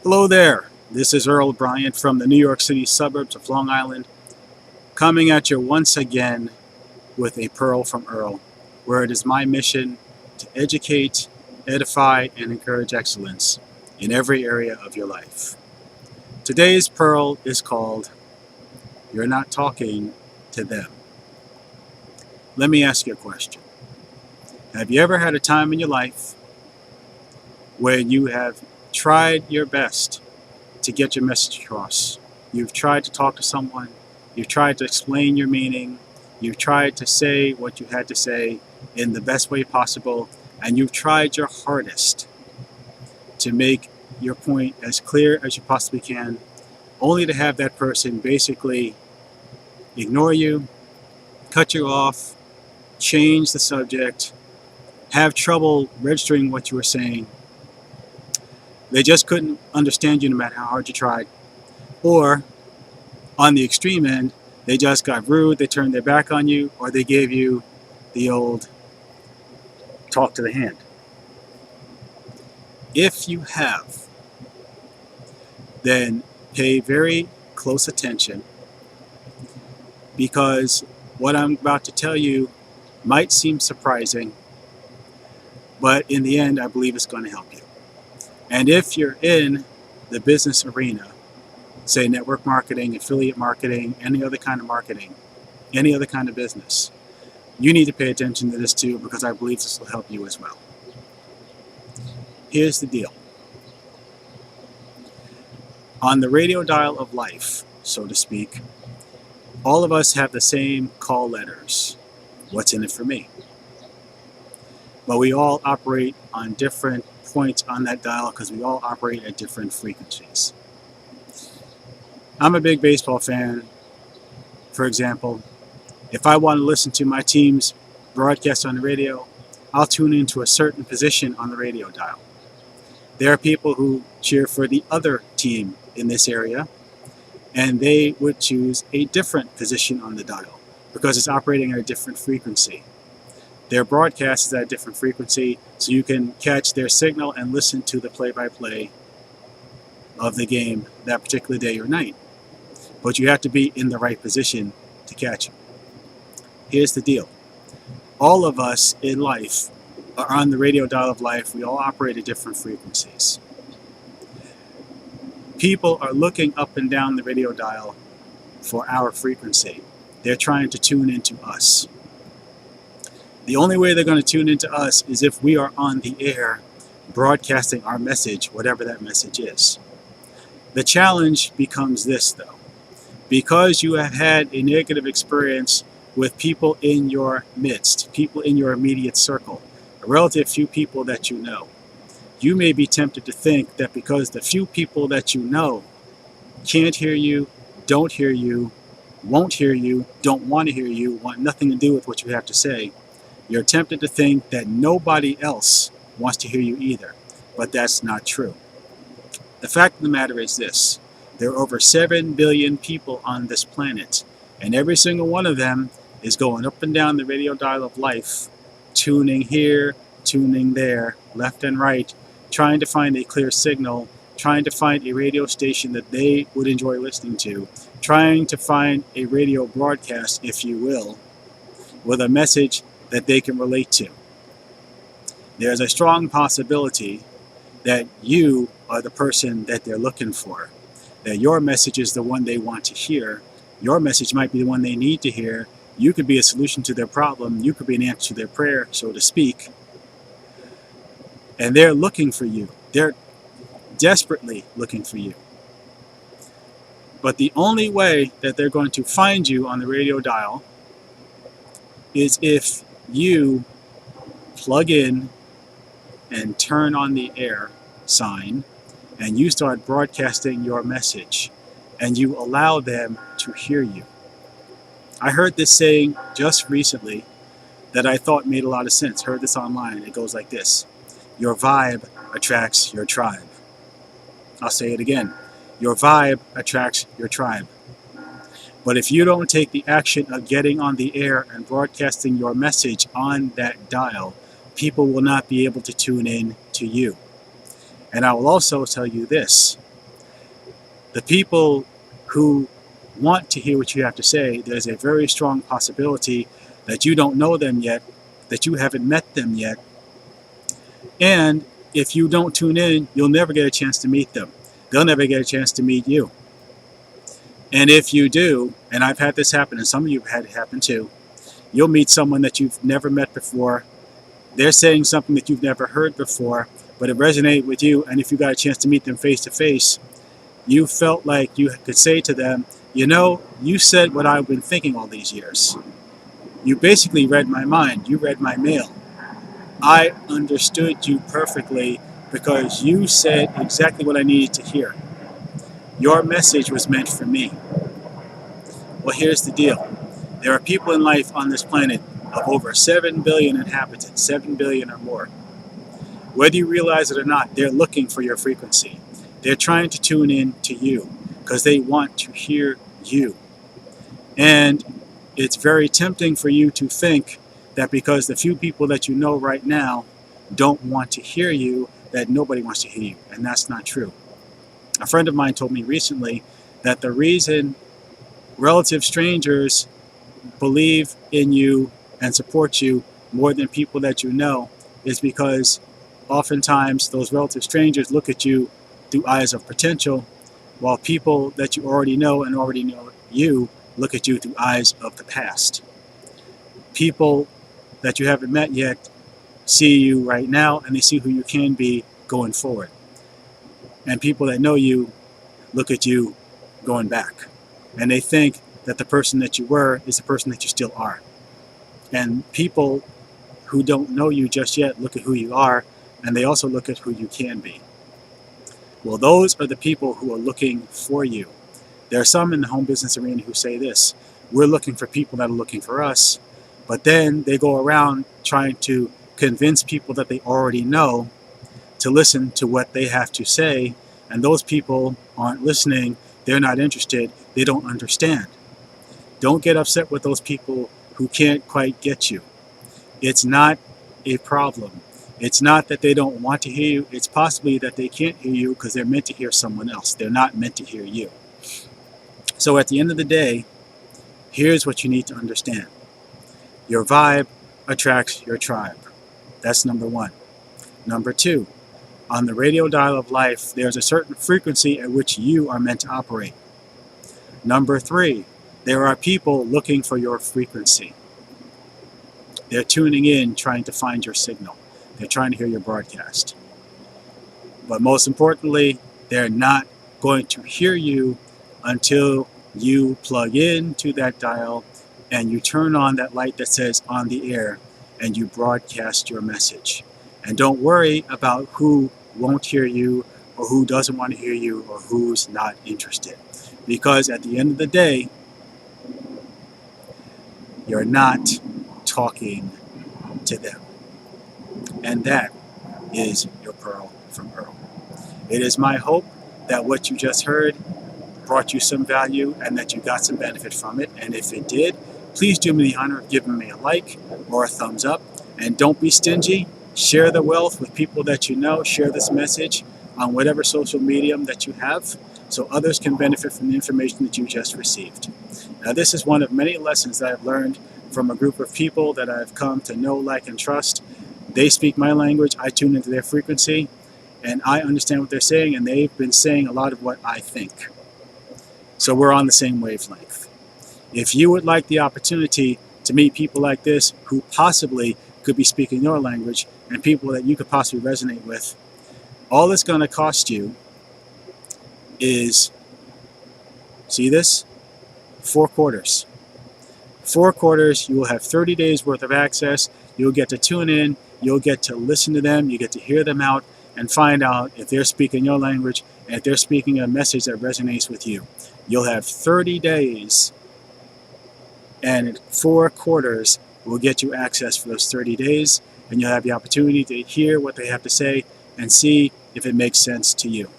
Hello there, this is Earl Bryant from the New York City suburbs of Long Island, coming at you once again with a Pearl from Earl, where it is my mission to educate, edify, and encourage excellence in every area of your life. Today's Pearl is called, You're Not Talking to Them. Let me ask you a question. Have you ever had a time in your life where you have tried your best to get your message across? You've tried to talk to someone, you've tried to explain your meaning, you've tried to say what you had to say in the best way possible, and you've tried your hardest to make your point as clear as you possibly can, only to have that person basically ignore you, cut you off, change the subject, have trouble registering what you were saying. They just couldn't understand you no matter how hard you tried. Or, on the extreme end, they just got rude, they turned their back on you, or they gave you the old talk to the hand. If you have, then pay very close attention, because what I'm about to tell you might seem surprising, but in the end, I believe it's going to help you. And if you're in the business arena, say network marketing, affiliate marketing, any other kind of marketing, any other kind of business, you need to pay attention to this too, because I believe this will help you as well. Here's the deal. On the radio dial of life, so to speak, all of us have the same call letters. What's in it for me? But we all operate on different points on that dial because we all operate at different frequencies. I'm a big baseball fan. For example, if I want to listen to my team's broadcast on the radio, I'll tune into a certain position on the radio dial. There are people who cheer for the other team in this area, and they would choose a different position on the dial because it's operating at a different frequency. Their broadcast is at a different frequency, so you can catch their signal and listen to the play-by-play of the game that particular day or night. But you have to be in the right position to catch it. Here's the deal. All of us in life are on the radio dial of life. We all operate at different frequencies. People are looking up and down the radio dial for our frequency. They're trying to tune into us. The only way they're going to tune into us is if we are on the air broadcasting our message, whatever that message is. The challenge becomes this, though. Because you have had a negative experience with people in your midst, people in your immediate circle, a relative few people that you know, you may be tempted to think that because the few people that you know can't hear you, don't hear you, won't hear you, don't want to hear you, want nothing to do with what you have to say, you're tempted to think that nobody else wants to hear you either. But that's not true. The fact of the matter is this. There are over 7 billion people on this planet, and every single one of them is going up and down the radio dial of life, tuning here, tuning there, left and right, trying to find a clear signal, trying to find a radio station that they would enjoy listening to, trying to find a radio broadcast, if you will, with a message that they can relate to. There's a strong possibility that you are the person that they're looking for, that your message is the one they want to hear. Your message might be the one they need to hear. You could be a solution to their problem. You could be an answer to their prayer, so to speak. And they're looking for you. They're desperately looking for you. But the only way that they're going to find you on the radio dial is if you plug in and turn on the air sign and you start broadcasting your message and you allow them to hear you. I heard this saying just recently that I thought made a lot of sense. Heard this online. It goes like this. Your vibe attracts your tribe. I'll say it again. Your vibe attracts your tribe. But if you don't take the action of getting on the air and broadcasting your message on that dial, people will not be able to tune in to you. And I will also tell you this. The people who want to hear what you have to say, there's a very strong possibility that you don't know them yet, that you haven't met them yet, and if you don't tune in, you'll never get a chance to meet them. They'll never get a chance to meet you. And if you do, and I've had this happen, and some of you have had it happen too, you'll meet someone that you've never met before. They're saying something that you've never heard before, but it resonated with you, and if you got a chance to meet them face to face, you felt like you could say to them, you know, you said what I've been thinking all these years. You basically read my mind. You read my mail. I understood you perfectly because you said exactly what I needed to hear. Your message was meant for me. Well, here's the deal. There are people in life on this planet of over 7 billion inhabitants, 7 billion or more. Whether you realize it or not, they're looking for your frequency. They're trying to tune in to you because they want to hear you. And it's very tempting for you to think that because the few people that you know right now don't want to hear you, that nobody wants to hear you. And that's not true. A friend of mine told me recently that the reason relative strangers believe in you and support you more than people that you know is because oftentimes those relative strangers look at you through eyes of potential, while people that you already know and already know you look at you through eyes of the past. People that you haven't met yet see you right now and they see who you can be going forward. And people that know you look at you going back. And they think that the person that you were is the person that you still are. And people who don't know you just yet look at who you are, and they also look at who you can be. Well, those are the people who are looking for you. There are some in the home business arena who say this: we're looking for people that are looking for us, but then they go around trying to convince people that they already know to listen to what they have to say, and those people aren't listening, they're not interested, they don't understand. Don't get upset with those people who can't quite get you. It's not a problem. It's not that they don't want to hear you, it's possibly that they can't hear you because they're meant to hear someone else. They're not meant to hear you. So at the end of the day, here's what you need to understand. Your vibe attracts your tribe. That's number one. Number two, on the radio dial of life, there's a certain frequency at which you are meant to operate. Number three, there are people looking for your frequency. They're tuning in, trying to find your signal. They're trying to hear your broadcast. But most importantly, they're not going to hear you until you plug in to that dial and you turn on that light that says on the air and you broadcast your message. And don't worry about who won't hear you or who doesn't want to hear you or who's not interested. Because at the end of the day, you're not talking to them. And that is your pearl from Earl. It is my hope that what you just heard brought you some value and that you got some benefit from it. And if it did, please do me the honor of giving me a like or a thumbs up. And don't be stingy. Share the wealth with people that you know. Share this message on whatever social medium that you have so others can benefit from the information that you just received. Now, this is one of many lessons that I've learned from a group of people that I've come to know, like, and trust. They speak my language, I tune into their frequency, and I understand what they're saying, and they've been saying a lot of what I think. So we're on the same wavelength. If you would like the opportunity to meet people like this who possibly could be speaking your language and people that you could possibly resonate with, all it's going to cost you is, see this? 4 quarters. 4 quarters, you will have 30 days worth of access. You'll get to tune in, you'll get to listen to them, you get to hear them out and find out if they're speaking your language and if they're speaking a message that resonates with you. You'll have 30 days and 4 quarters will get you access for those 30 days, and you'll have the opportunity to hear what they have to say and see if it makes sense to you.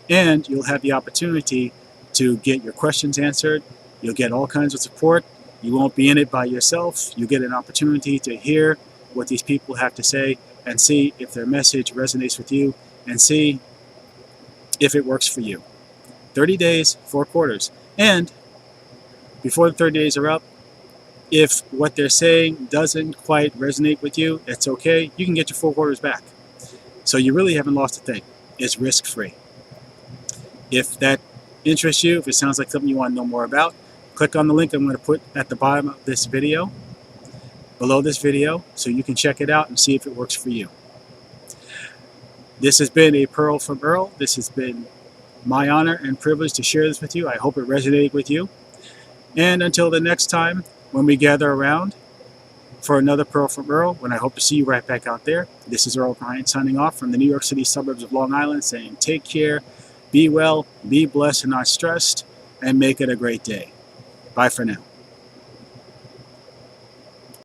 And you'll have the opportunity to get your questions answered. You'll get all kinds of support. You won't be in it by yourself. You get an opportunity to hear what these people have to say and see if their message resonates with you and see if it works for you. 30 days, 4 quarters. And before the 30 days are up, if what they're saying doesn't quite resonate with you, it's okay. You can get your 4 quarters back. So you really haven't lost a thing. It's risk-free. If that interests you, if it sounds like something you want to know more about, click on the link I'm going to put at the bottom of this video, below this video, so you can check it out and see if it works for you. This has been a Pearl from Earl. This has been my honor and privilege to share this with you. I hope it resonated with you. And until the next time, when we gather around for another Pearl from Earl, when I hope to see you right back out there, this is Earl Bryant signing off from the New York City suburbs of Long Island, saying take care, be well, be blessed and not stressed, and make it a great day. Bye for now.